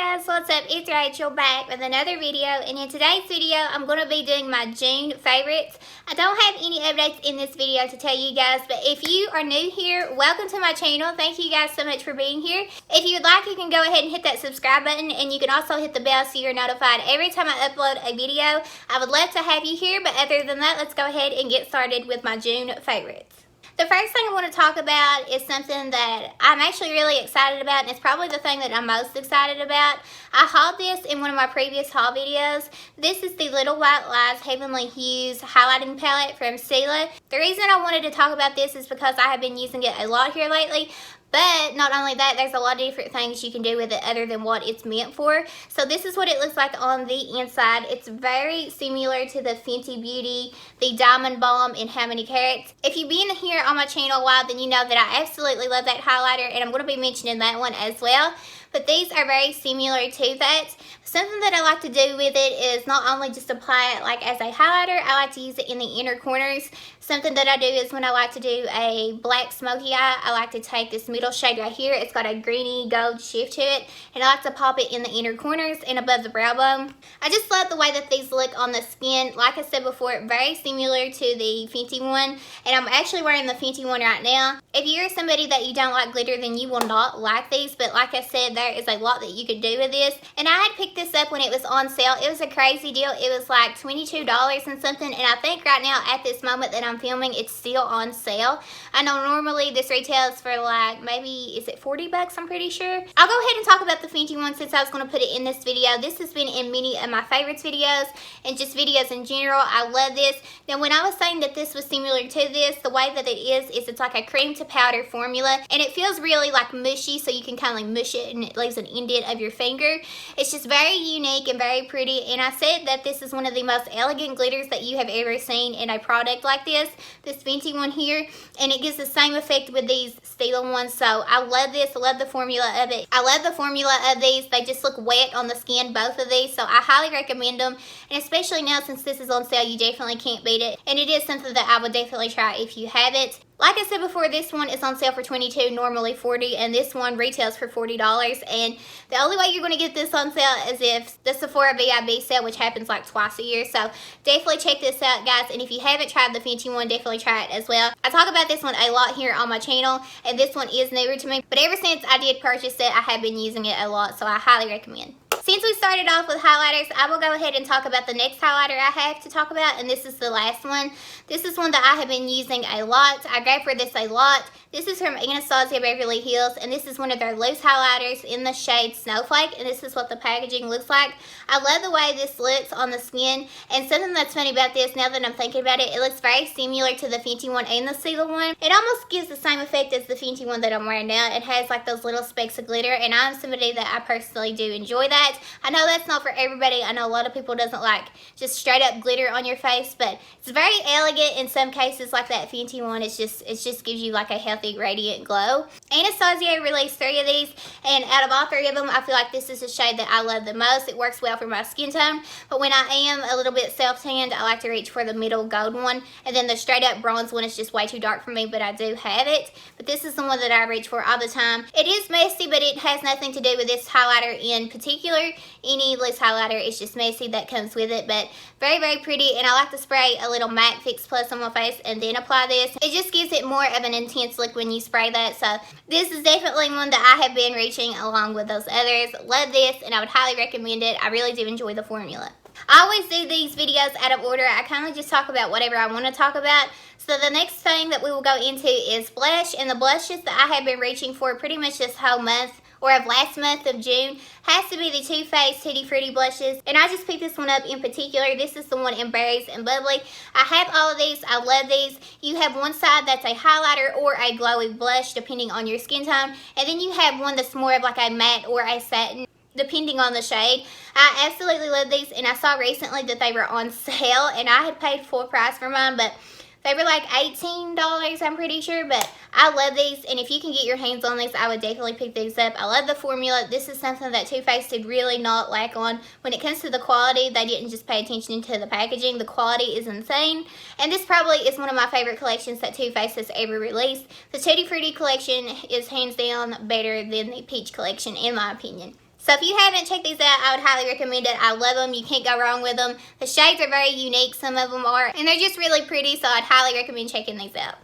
guys, what's up? It's Rachel back with another video, and in today's video I'm going to be doing my June favorites. I don't have any updates in this video to tell you guys, but if you are new here, welcome to my channel. Thank you guys so much for being here. If you would like, you can go ahead and hit that subscribe button, and you can also hit the bell so you're notified every time I upload a video. I would love to have you here, but other than that, let's go ahead and get started with my June favorites. The first thing I want to talk about is something that I'm actually really excited about, and it's probably the thing that I'm most excited about. I hauled this in one of my previous haul videos. This is the Little White Lies Heavenly Hues highlighting palette from Stila. The reason I wanted to talk about this is because I have been using it a lot here lately. But not only that, there's a lot of different things you can do with it other than what it's meant for. So this is what it looks like on the inside. It's very similar to the Fenty Beauty, the Diamond Balm in How Many Carats. If you've been here on my channel a while, then you know that I absolutely love that highlighter, and I'm going to be mentioning that one as well. But these are very similar to that. Something that I like to do with it is not only just apply it like as a highlighter, I like to use it in the inner corners. Something that I do is when I like to do a black smoky eye, I like to take this middle shade right here. It's got a greeny gold shift to it, and I like to pop it in the inner corners and above the brow bone. I just love the way that these look on the skin. Like I said before, very similar to the Fenty one, and I'm actually wearing the Fenty one right now. If you're somebody that you don't like glitter, then you will not like these, but like I said, there is a lot that you can do with this. And I had picked this up when it was on sale. It was a crazy deal. It was like $22 and something, and I think right now at this moment that I'm filming, it's still on sale. I know normally this retails for like maybe, is it 40 bucks? I'm pretty sure. I'll go ahead and talk about the Fenty one since I was going to put it in this video. This has been in many of my favorites videos and just videos in general. I love this. Now when I was saying that this was similar to this, the way that it is it's like a cream to powder formula, and it feels really like mushy, so you can kind of like mush it and it leaves an indent of your finger. It's just very unique and very pretty, and I said that this is one of the most elegant glitters that you have ever seen in a product like this Fenty one here, and it gives the same effect with these Stila ones. So I love this. I love the formula of it. I love the formula of these. They just look wet on the skin, both of these, so I highly recommend them, and especially now since this is on sale, you definitely can't beat it, and it is something that I would definitely try if you haven't. Like I said before, this one is on sale for $22, normally $40, and this one retails for $40. And the only way you're going to get this on sale is if the Sephora VIB sale, which happens like twice a year. So definitely check this out, guys. And if you haven't tried the Fenty one, definitely try it as well. I talk about this one a lot here on my channel, and this one is newer to me. But ever since I did purchase it, I have been using it a lot, so I highly recommend. Since we started off with highlighters, I will go ahead and talk about the next highlighter I have to talk about, and this is the last one. This is one that I have been using a lot. I go for this a lot. This is from Anastasia Beverly Hills, and this is one of their loose highlighters in the shade Snowflake, and this is what the packaging looks like. I love the way this looks on the skin, and something that's funny about this, now that I'm thinking about it, it looks very similar to the Fenty one and the Stila one. It almost gives the same effect as the Fenty one that I'm wearing now. It has like those little specks of glitter, and I'm somebody that I personally do enjoy that. I know that's not for everybody. I know a lot of people doesn't like just straight up glitter on your face, but it's very elegant in some cases. Like that Fenty one, it just gives you like a healthy radiant glow. Anastasia released 3 of these, and out of all 3 of them, I feel like this is the shade that I love the most. It works well for my skin tone, but when I am a little bit self-tanned, I like to reach for the middle gold one, and then the straight up bronze one is just way too dark for me, but I do have it. But this is the one that I reach for all the time. It is messy, but it has nothing to do with this highlighter in particular. Any loose highlighter, it's just messy that comes with it, but very, very pretty. And I like to spray a little matte fix plus on my face and then apply this. It just gives it more of an intense look when you spray that. So this is definitely one that I have been reaching along with those others. Love this, and I would highly recommend it. I really do enjoy the formula. I always do these videos out of order. I kind of just talk about whatever I want to talk about. So the next thing that we will go into is blush, and the blushes that I have been reaching for pretty much this whole month, or of last month of June, has to be the Too Faced Tutti Frutti blushes. And I just picked this one up in particular. This is the one in Berries and Bubbly. I have all of these. I love these. You have one side that's a highlighter or a glowy blush, depending on your skin tone. And then you have one that's more of like a matte or a satin, depending on the shade. I absolutely love these, and I saw recently that they were on sale, and I had paid full price for mine, but they were like $18, I'm pretty sure, but I love these, and if you can get your hands on these, I would definitely pick these up. I love the formula. This is something that Too Faced did really not lack on. When it comes to the quality, they didn't just pay attention to the packaging. The quality is insane, and this probably is one of my favorite collections that Too Faced has ever released. The Tutti Frutti collection is hands down better than the Peach collection, in my opinion. So if you haven't checked these out, I would highly recommend it. I love them. You can't go wrong with them. The shades are very unique, some of them are, and they're just really pretty, so I'd highly recommend checking these out.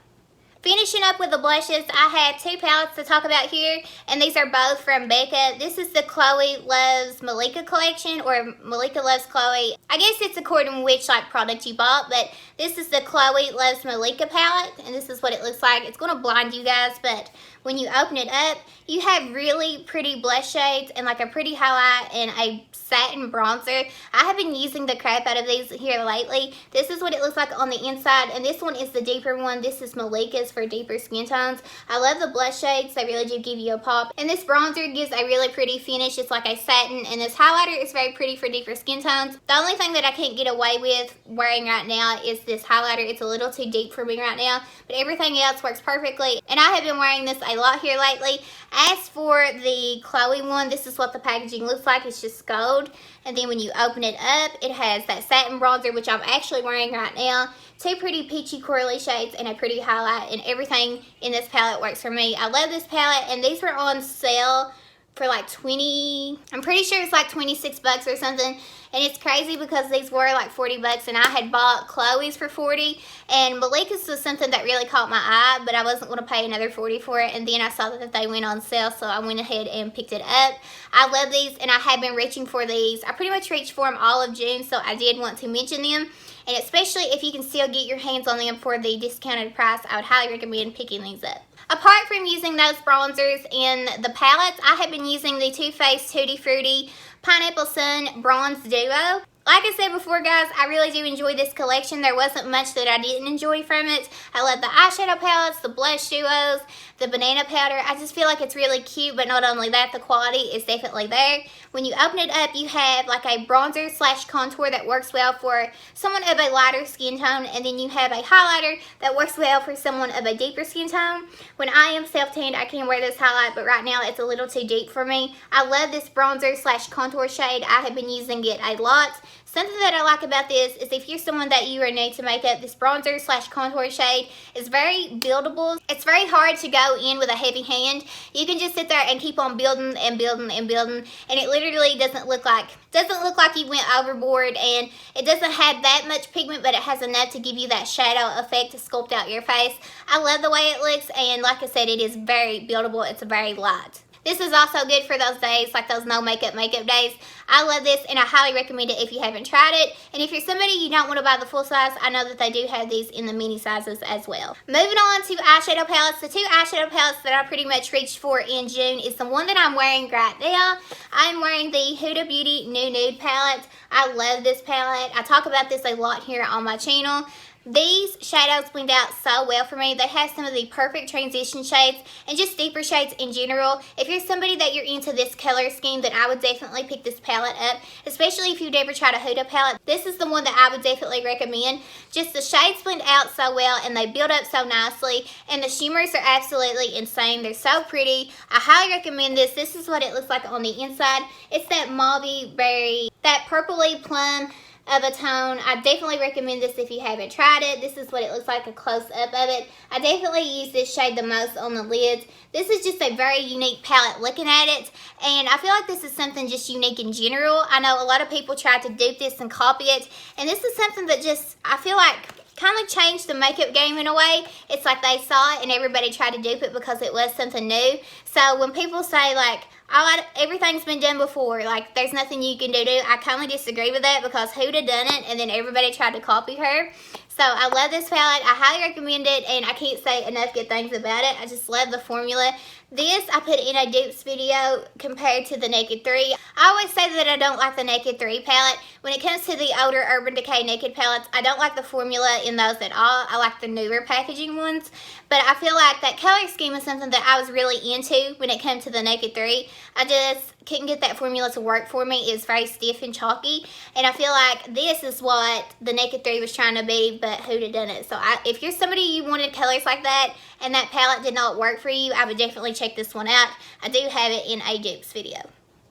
Finishing up with the blushes, I have two palettes to talk about here, and these are both from Becca. This is the Chloe Loves Malika collection, or Malika Loves Chloe. I guess it's according to which product you bought, but this is the Chloe Loves Malika palette, and this is what it looks like. It's going to blind you guys, but when you open it up, you have really pretty blush shades and like a pretty highlight and a satin bronzer. I have been using the crap out of these here lately. This is what it looks like on the inside, and this one is the deeper one. This is Malika's for deeper skin tones. I love the blush shades. They really do give you a pop, and this bronzer gives a really pretty finish. It's like a satin, and this highlighter is very pretty for deeper skin tones. The only thing that I can't get away with wearing right now is this highlighter. It's a little too deep for me right now, but everything else works perfectly, and I have been wearing this a lot here lately. As for the Chloe one, this is what the packaging looks like. It's just gold, and then when you open it up, it has that satin bronzer, which I'm actually wearing right now, two pretty peachy corally shades, and a pretty highlight, and everything in this palette works for me. I love this palette, and these were on sale for like 20, I'm pretty sure it's like 26 bucks or something. And it's crazy because these were like 40 bucks, and I had bought Chloe's for 40, and Malika's was something that really caught my eye, but I wasn't going to pay another 40 for it. And then I saw that they went on sale, so I went ahead and picked it up. I love these, and I have been reaching for these. I pretty much reached for them all of June, so I did want to mention them. And especially if you can still get your hands on them for the discounted price, I would highly recommend picking these up. Apart from using those bronzers in the palettes, I have been using the Too Faced Tutti Frutti Pineapple Sun Bronze Duo. Like I said before, guys, I really do enjoy this collection. There wasn't much that I didn't enjoy from it. I love the eyeshadow palettes, the blush duos, the banana powder. I just feel like it's really cute, but not only that, the quality is definitely there. When you open it up, you have like a bronzer slash contour that works well for someone of a lighter skin tone, and then you have a highlighter that works well for someone of a deeper skin tone. When I am self-tanned, I can wear this highlight, but right now it's a little too deep for me. I love this bronzer slash contour shade. I have been using it a lot. Something that I like about this is if you're someone that you are new to makeup, this bronzer slash contour shade is very buildable. It's very hard to go in with a heavy hand. You can just sit there and keep on building and building and building, and it literally doesn't look like you went overboard, and it doesn't have that much pigment, but it has enough to give you that shadow effect to sculpt out your face. I love the way it looks, and like I said, it is very buildable. It's very light. This is also good for those days, like those no makeup days. I love this, and I highly recommend it if you haven't tried it. And if you're somebody you don't want to buy the full size, I know that they do have these in the mini sizes as well. Moving on to eyeshadow palettes. The two eyeshadow palettes that I pretty much reached for in June is the one that I'm wearing right now. I'm wearing the Huda Beauty New Nude palette. I love this palette. I talk about this a lot here on my channel. These shadows blend out so well for me. They have some of the perfect transition shades and just deeper shades in general. If you're somebody that you're into this color scheme, then I would definitely pick this palette up, especially if you've never tried a Huda palette. This is the one that I would definitely recommend. Just the shades blend out so well, and they build up so nicely, and the shimmers are absolutely insane. They're so pretty. I highly recommend this. This is what it looks like on the inside. It's that mauvey berry, that purpley plum of a tone. I definitely recommend this if you haven't tried it. This is what it looks like, a close-up of it. I definitely use this shade the most on the lids. This is just a very unique palette looking at it, and I feel like this is something just unique in general. I know a lot of people try to dupe this and copy it, and this is something that just, I feel like, kind of changed the makeup game in a way. It's like they saw it and everybody tried to dupe it because it was something new. So when people say like, oh, everything's been done before, like there's nothing you can do, I kind of disagree with that, because Huda done it and then everybody tried to copy her. So I love this palette. I highly recommend it, and I can't say enough good things about it. I just love the formula. This I put in a dupes video compared to the Naked 3. I always say that I don't like the Naked 3 palette. When it comes to the older Urban Decay Naked palettes, I don't like the formula in those at all. I like the newer packaging ones. But I feel like that color scheme is something that I was really into when it came to the Naked 3. I just couldn't get that formula to work for me. It's very stiff and chalky, and I feel like this is what the Naked 3 was trying to be, but Huda done it. So if you're somebody you wanted colors like that and that palette did not work for you, I would definitely check this one out. I do have it in a dupes video.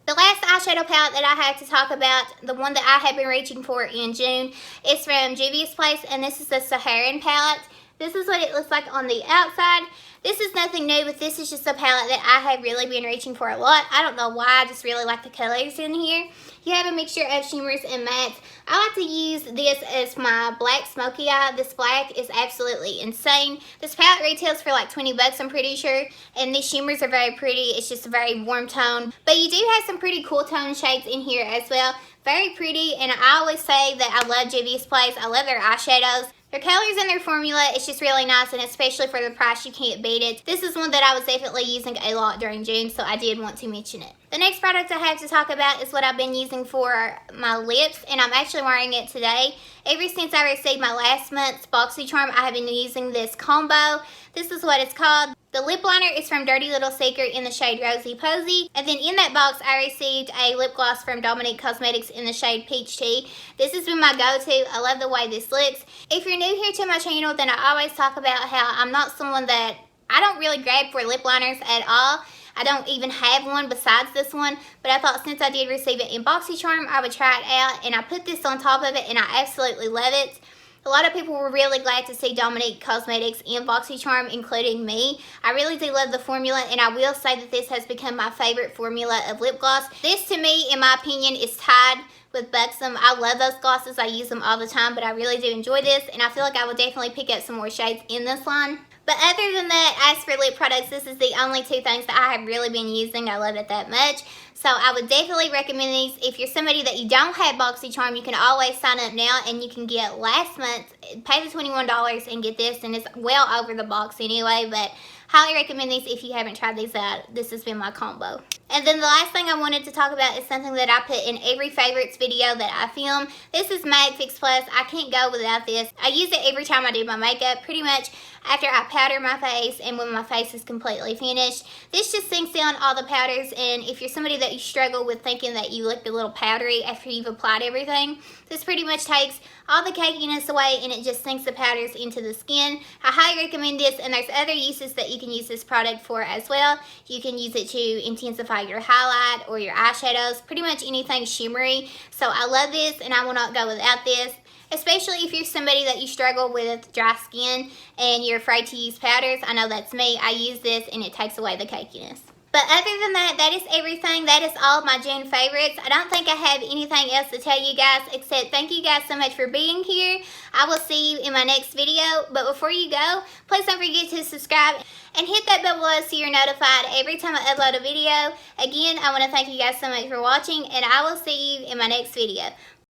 The last eyeshadow palette that I have to talk about, the one that I have been reaching for in June, is from Juvia's Place, and this is the Saharan palette. This is what it looks like on the outside. This is nothing new, but this is just a palette that I have really been reaching for a lot. I don't know why, I just really like the colors in here. You have a mixture of shimmers and mattes. I like to use this as my black smoky eye. This black is absolutely insane. This palette retails for like 20 bucks, I'm pretty sure. And these shimmers are very pretty. It's just a very warm tone. But you do have some pretty cool tone shades in here as well. Very pretty, and I always say that I love Juvia's Place. I love their eyeshadows. Their colors and their formula, it's just really nice, and especially for the price, you can't beat it. This is one that I was definitely using a lot during June, so I did want to mention it. The next product I have to talk about is what I've been using for my lips, and I'm actually wearing it today. Ever since I received my last month's BoxyCharm, I have been using this combo. This is what it's called. The lip liner is from Dirty Little Secret in the shade Rosy Posy. And then in that box, I received a lip gloss from Dominique Cosmetics in the shade Peach Tea. This has been my go-to. I love the way this looks. If you're new here to my channel, then I always talk about how I'm not someone that, I don't really grab for lip liners at all. I don't even have one besides this one, but I thought since I did receive it in BoxyCharm, I would try it out, and I put this on top of it, and I absolutely love it. A lot of people were really glad to see Dominique Cosmetics in BoxyCharm, including me. I really do love the formula, and I will say that this has become my favorite formula of lip gloss. This, to me, in my opinion, is tied with Buxom. I love those glosses. I use them all the time, but I really do enjoy this, and I feel like I will definitely pick up some more shades in this line. But other than that, as for lip products, this is the only two things that I have really been using. I love it that much. So I would definitely recommend these. If you're somebody that you don't have BoxyCharm, you can always sign up now, and you can get last month, pay the $21 and get this, and it's well over the box anyway, but highly recommend these if you haven't tried these out. This has been my combo. And then the last thing I wanted to talk about is something that I put in every favorites video that I film. This is Mag Fix Plus. I can't go without this. I use it every time I do my makeup, pretty much after I powder my face and when my face is completely finished. This just sinks down all the powders, and if you're somebody that you struggle with thinking that you look a little powdery after you've applied everything, this pretty much takes all the cakiness away, and it just sinks the powders into the skin. I highly recommend this, and there's other uses that you can use this product for as well. You can use it to intensify your highlight or your eyeshadows, pretty much anything shimmery. So I love this, and I will not go without this. Especially if you're somebody that you struggle with dry skin and you're afraid to use powders. I know that's me. I use this, and it takes away the cakiness. But other than that, that is everything. That is all of my June favorites. I don't think I have anything else to tell you guys except thank you guys so much for being here. I will see you in my next video. But before you go, please don't forget to subscribe and hit that bell below so you're notified every time I upload a video. Again, I want to thank you guys so much for watching, and I will see you in my next video.